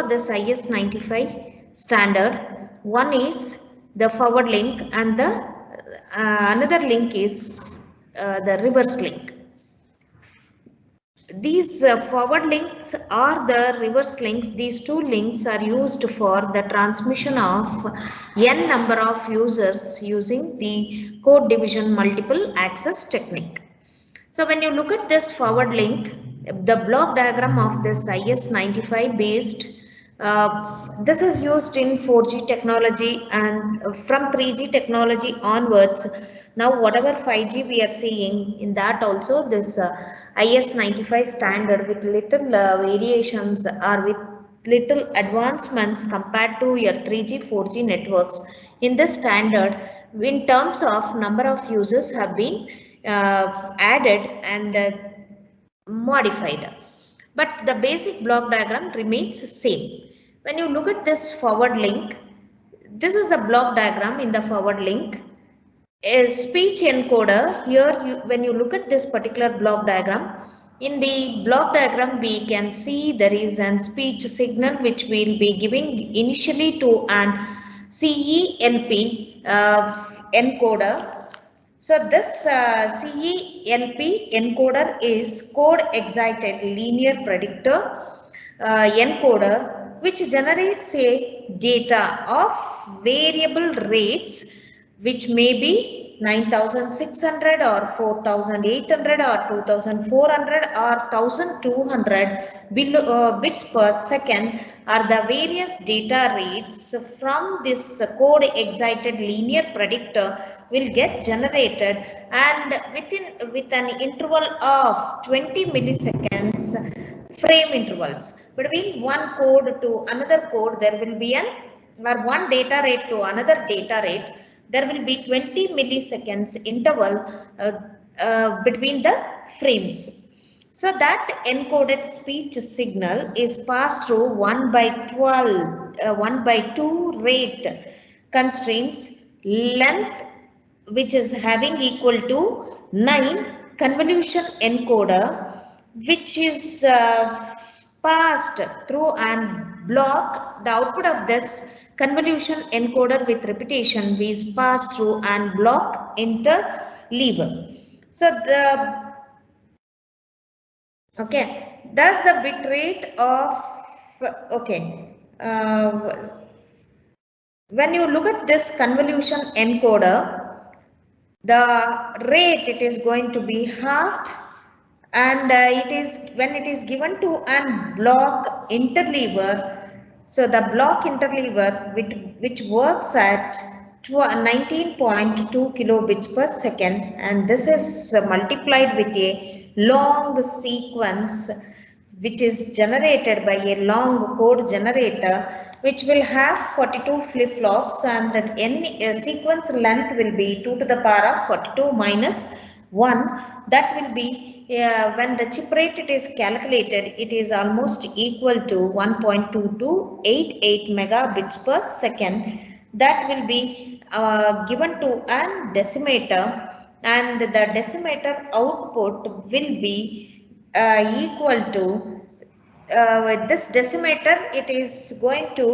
per this IS 95 standard. One is the forward link and the another link is the reverse link. These forward links or the reverse links, these two links are used for the transmission of n number of users using the code division multiple access technique. So when you look at this forward link, the block diagram of this IS-95 based, this is used in 4G technology, and from 3G technology onwards, now whatever 5G we are seeing, in that also this IS-95 standard with little variations or with little advancements compared to your 3G 4G networks, in this standard in terms of number of users have been added and modified, but the basic block diagram remains same. When you look at this forward link, this is a block diagram in the forward link. A speech encoder here, when you look at this particular block diagram, in the block diagram we can see there is an speech signal which will be giving initially to an CELP encoder. So this CELP encoder is code excited linear predictor encoder, which generates a data of variable rates which may be 9600 or 4800 or 2400 or 1200 bits per second are the various data rates from this code excited linear predictor will get generated, and with an interval of 20 milliseconds frame intervals between one code to another code, there will be one data rate to another data rate, there will be 20 milliseconds interval between the frames. So that encoded speech signal is passed through 1/2 rate constraints length, which is having equal to 9 convolution encoder, which is passed through and block. The output of this convolution encoder with repetition is passed through and block interleaver. So thus the bit rate of when you look at this convolution encoder, the rate it is going to be halved, and it is when it is given to an block interleaver. So the block interleaver which works at 19.2 kilobits per second, and this is multiplied with a long sequence which is generated by a long code generator, which will have 42 flip-flops, and that any sequence length will be 2 to the power of 42 minus 1. That will be when the chip rate it is calculated, it is almost equal to 1.2288 megabits per second. That will be given to an decimator, and the decimator output will be equal to this decimator, it is going to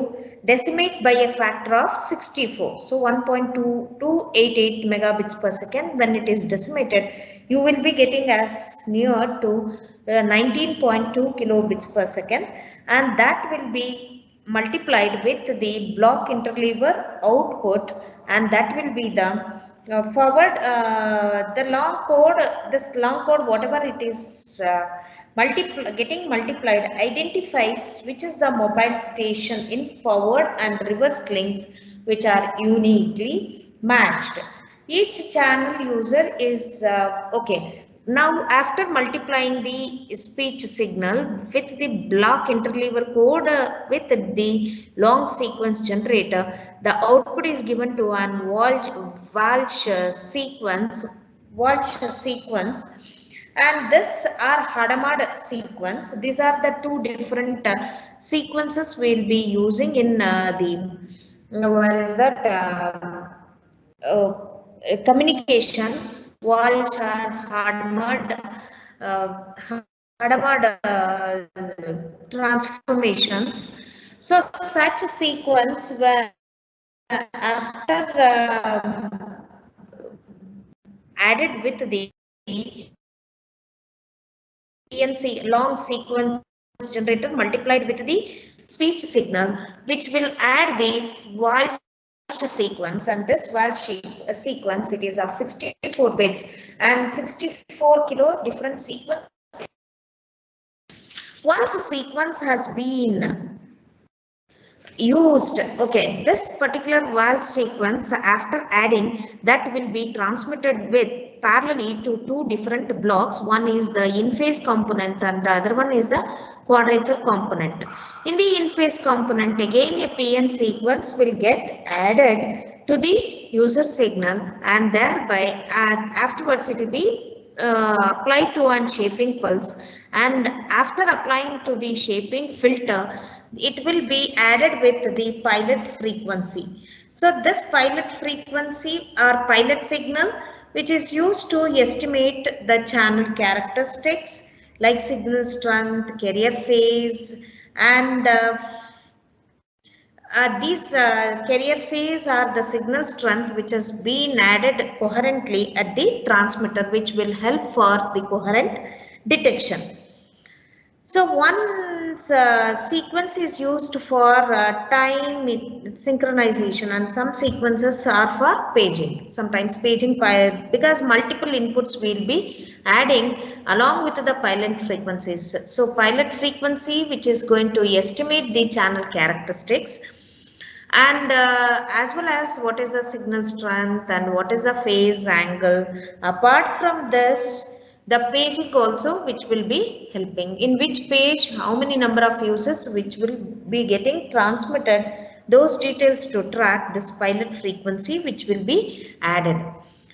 decimate by a factor of 64. So 1.2288 megabits per second, when it is decimated, you will be getting as near to 19.2 kilobits per second, and that will be multiplied with the block interleaver output, and that will be the forward the long code. This long code, whatever it is getting multiplied, identifies which is the mobile station in forward and reverse links which are uniquely matched. Each channel user is Now after multiplying the speech signal with the block interleaver code with the long sequence generator, the output is given to an Walsh sequence, and this are Hadamard sequence. These are the two different sequences we'll be using in communication. Walsh or Hadamard transformations. So So such a sequence where after added with the PNC long sequence generator multiplied with the speech signal, which will add the voice sequence, and this voice sequence, it is of 64 bits and 64 kilo different sequence. Once a sequence has been used, okay, this particular valve sequence after adding, that will be transmitted with parallelly to two different blocks. One is the in-phase component and the other one is the quadrature component. In the in-phase component, again a PN sequence will get added to the user signal, and thereby afterwards it will be applied to an shaping pulse, and after applying to the shaping filter, it will be added with the pilot frequency. So this pilot frequency or pilot signal, which is used to estimate the channel characteristics like signal strength, carrier phase, and these carrier phase are the signal strength which has been added coherently at the transmitter, which will help for the coherent detection. So one sequence is used for time synchronization, and some sequences are for paging. Sometimes paging because multiple inputs will be adding along with the pilot frequencies. So pilot frequency, which is going to estimate the channel characteristics, and as well as what is the signal strength and what is the phase angle. Apart from this, the paging also, which will be helping in which page, how many number of users which will be getting transmitted, those details to track this pilot frequency which will be added,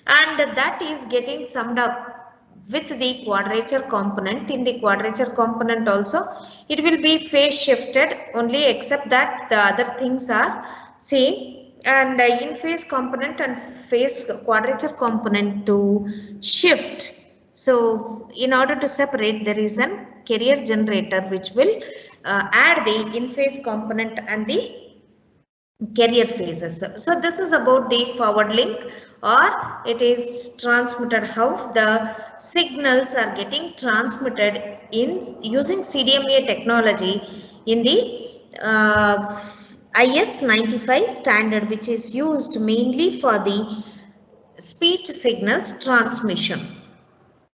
and that is getting summed up with the quadrature component. In the quadrature component also, it will be phase shifted only, except that the other things are same, and in phase component and phase quadrature component to shift. So in order to separate, there is a carrier generator which will add the in phase component and the carrier phases. So this is about the forward link, or it is transmitted, how the signals are getting transmitted in using CDMA technology in the IS-95 standard, which is used mainly for the speech signals transmission.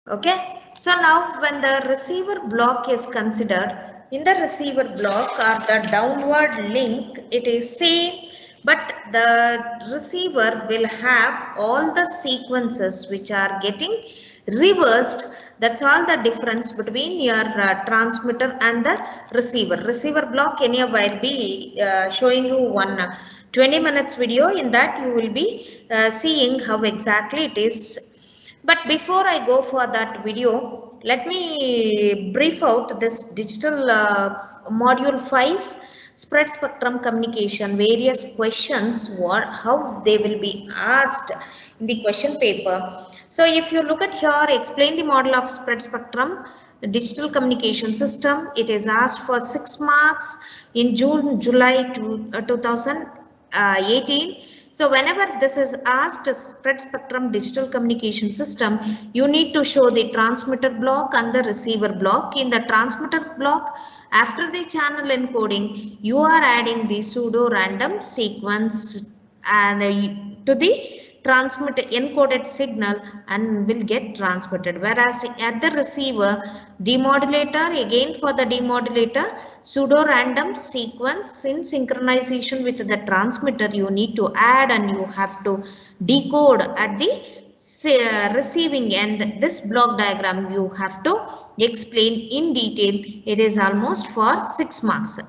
Okay, so now when the receiver block is considered, in the receiver block or the downward link, it is same, but the receiver will have all the sequences which are getting reversed. That's all the difference between your transmitter and the receiver. Receiver block, anyhow, I'll be showing you one 20 minutes video. In that you will be seeing how exactly it is. But before I go for that video, let me brief out this digital module 5 spread spectrum communication, various questions, how they will be asked in the question paper. So if you look at here, explain the model of spread spectrum digital communication system. It is asked for 6 marks in July 2018. So whenever this is asked, a spread spectrum digital communication system, you need to show the transmitter block and the receiver block. In the transmitter block, after the channel encoding, you are adding the pseudo random sequence and to the transmit encoded signal and will get transmitted, whereas at the receiver, demodulator, again for the demodulator, pseudo random sequence in synchronization with the transmitter you need to add, and you have to decode at the receiving end. This block diagram you have to explain in detail. It is almost for 6 marks.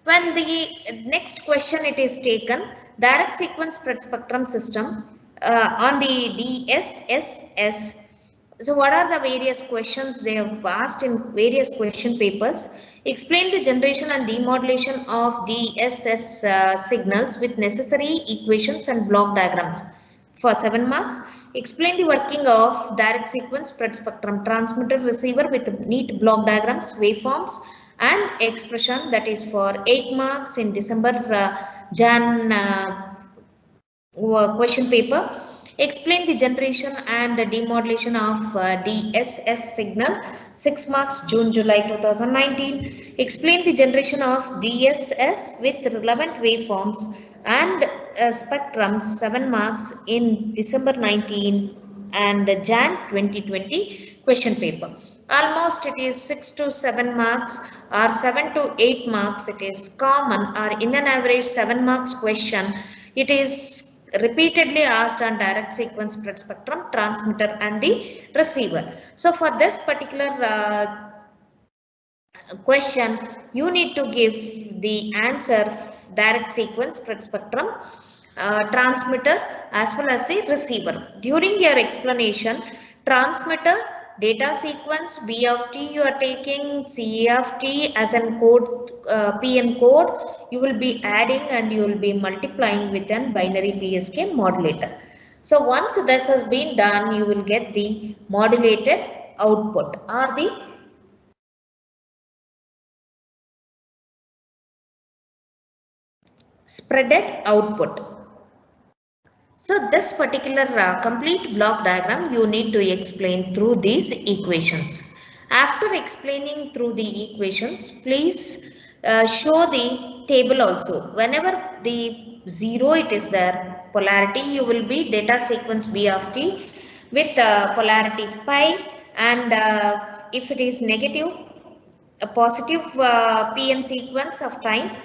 When the next question it is taken, direct sequence spread spectrum system on the DSSS. So what are the various questions they have asked in various question papers? Explain the generation and demodulation of DSS signals with necessary equations and block diagrams for 7 marks. Explain the working of direct sequence spread spectrum transmitter receiver with neat block diagrams, waveforms, and expression that is for 8 marks in December Jan question paper. Explain the generation and demodulation of DSS signal, 6 marks, June July 2019. Explain the generation of DSS with relevant waveforms and spectrum, 7 marks in December 19 and Jan 2020 question paper. Almost it is 6 to 7 marks or 7 to 8 marks. It is common or in an average 7 marks question. It is repeatedly asked on direct sequence spread spectrum, transmitter and the receiver. So for this particular question, you need to give the answer direct sequence spread spectrum, transmitter as well as the receiver. During your explanation, transmitter, data sequence, B of t you are taking, C of t as an code, PN code, you will be adding and you will be multiplying with an binary PSK modulator. So once this has been done, you will get the modulated output or the spreaded output. So this particular complete block diagram you need to explain through these equations. After explaining through the equations, please show the table also. Whenever the 0 it is there, polarity, you will be data sequence B of t with polarity pi, and if it is negative, a positive PN sequence of time,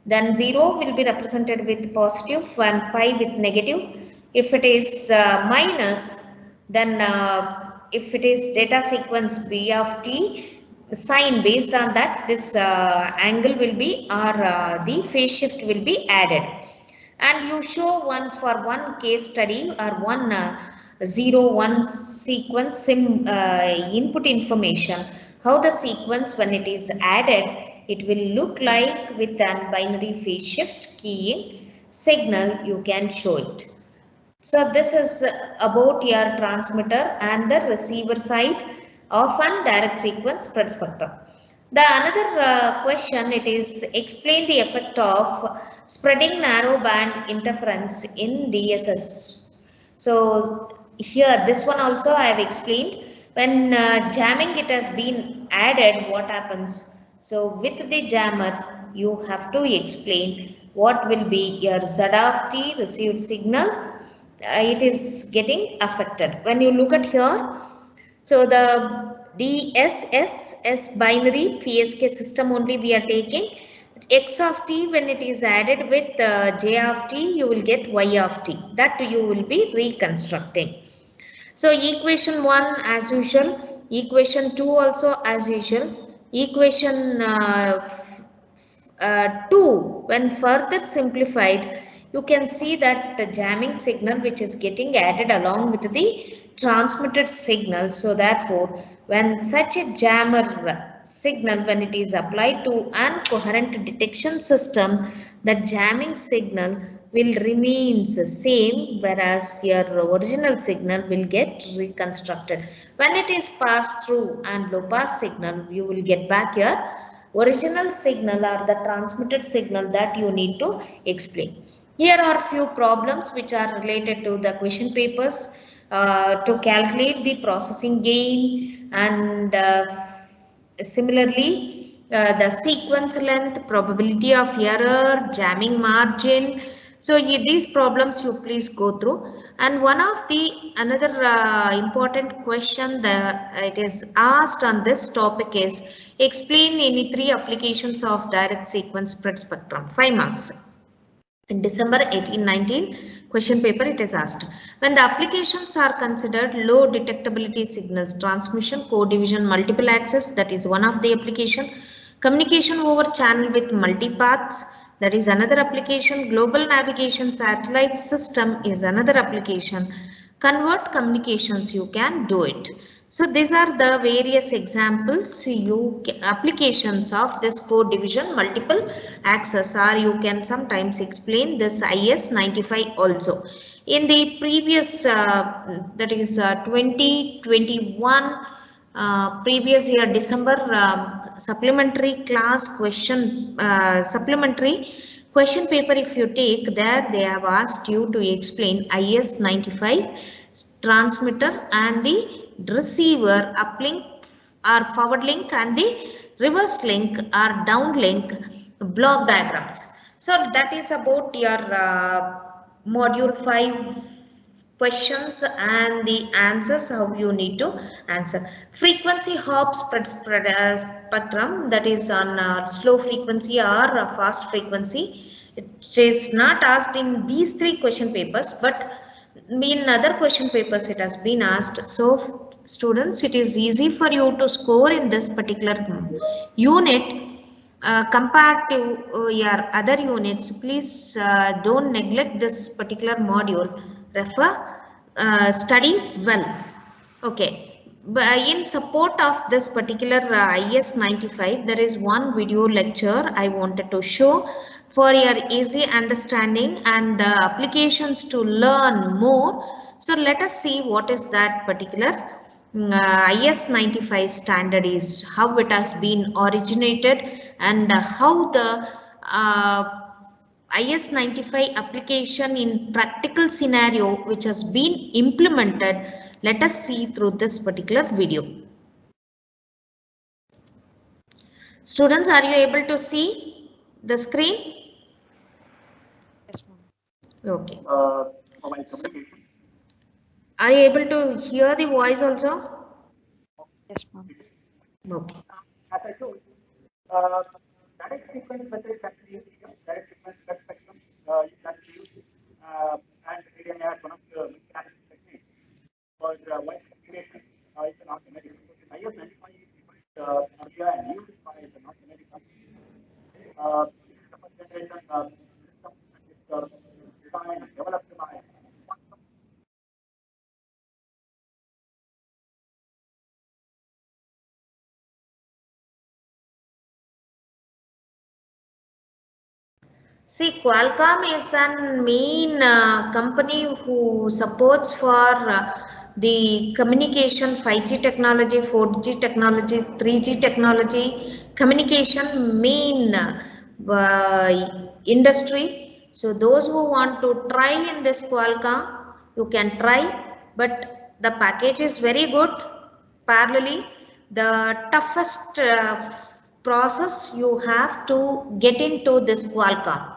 then 0 will be represented with positive and pi with negative. If it is minus, then if it is data sequence B of t, sign based on that this angle will be, or the phase shift will be added. And you show one case study or one 0 1 sequence input information, how the sequence when it is added it will look like with an binary phase shift keying signal, you can show it. So this is about your transmitter and the receiver side of an direct sequence spread spectrum. The another question, it is explain the effect of spreading narrow band interference in DSS. So here this one also I have explained. When jamming it has been added, what happens? So with the jammer you have to explain what will be your Z of t received signal. It is getting affected. When you look at here, so the DSS binary PSK system only we are taking. X of t when it is added with J of t, you will get Y of t. That you will be reconstructing. So equation 1 as usual, equation 2 also as usual, equation 2 when further simplified, you can see that the jamming signal which is getting added along with the transmitted signal. So therefore, when such a jammer signal, when it is applied to an coherent detection system, that jamming signal will remains the same, whereas your original signal will get reconstructed. When it is passed through and low pass signal, you will get back your original signal or the transmitted signal that you need to explain. Here are few problems which are related to the question papers to calculate the processing gain, and similarly the sequence length, probability of error, jamming margin. So these problems you please go through. And one of the another important question that it is asked on this topic is explain any 3 applications of direct sequence spread spectrum, 5 marks. In December 1819 question paper it is asked. When the applications are considered low detectability signals, transmission, code division, multiple access, that is one of the application. Communication over channel with multipaths, that is another application. Global navigation satellite system is another application. Convert communications, you can do it. So these are the various examples, applications of this code division, multiple access, or you can sometimes explain this IS 95 also. In the previous that is 2021 previous year December supplementary class question, supplementary question paper if you take, there they have asked you to explain IS-95 transmitter and the receiver uplink or forward link and the reverse link or downlink block diagrams. So that is about your module 5 questions and the answers, how you need to answer. Frequency hop spectrum, that is on slow frequency or fast frequency. It is not asked in these 3 question papers, but in other question papers it has been asked. So students, it is easy for you to score in this particular unit. Compared to your other units, please don't neglect this particular module. Refer, study well. Okay. In support of this particular IS-95, there is one video lecture I wanted to show for your easy understanding and the applications to learn more. So let us see what is that particular IS-95 standard is, how it has been originated, and how the IS-95 application in practical scenario which has been implemented. Let us see through this particular video. Students, are you able to see the screen? Yes, ma'am. Okay. Are you able to hear the voice also? Yes, ma'am. Okay. As I told, direct sequence method is actually direct sequence plus spectrum is actually used, and ADMI as one of the mechanical techniques for wide calculation. It's an North American. This IS-95 is developed earlier and used by the North American. This is the first generation system that is designed and developed by See, Qualcomm is a main company who supports for the communication 5G technology, 4G technology, 3G technology, communication main industry. So those who want to try in this Qualcomm, you can try, but the package is very good. Parallelly, the toughest process you have to get into this Qualcomm.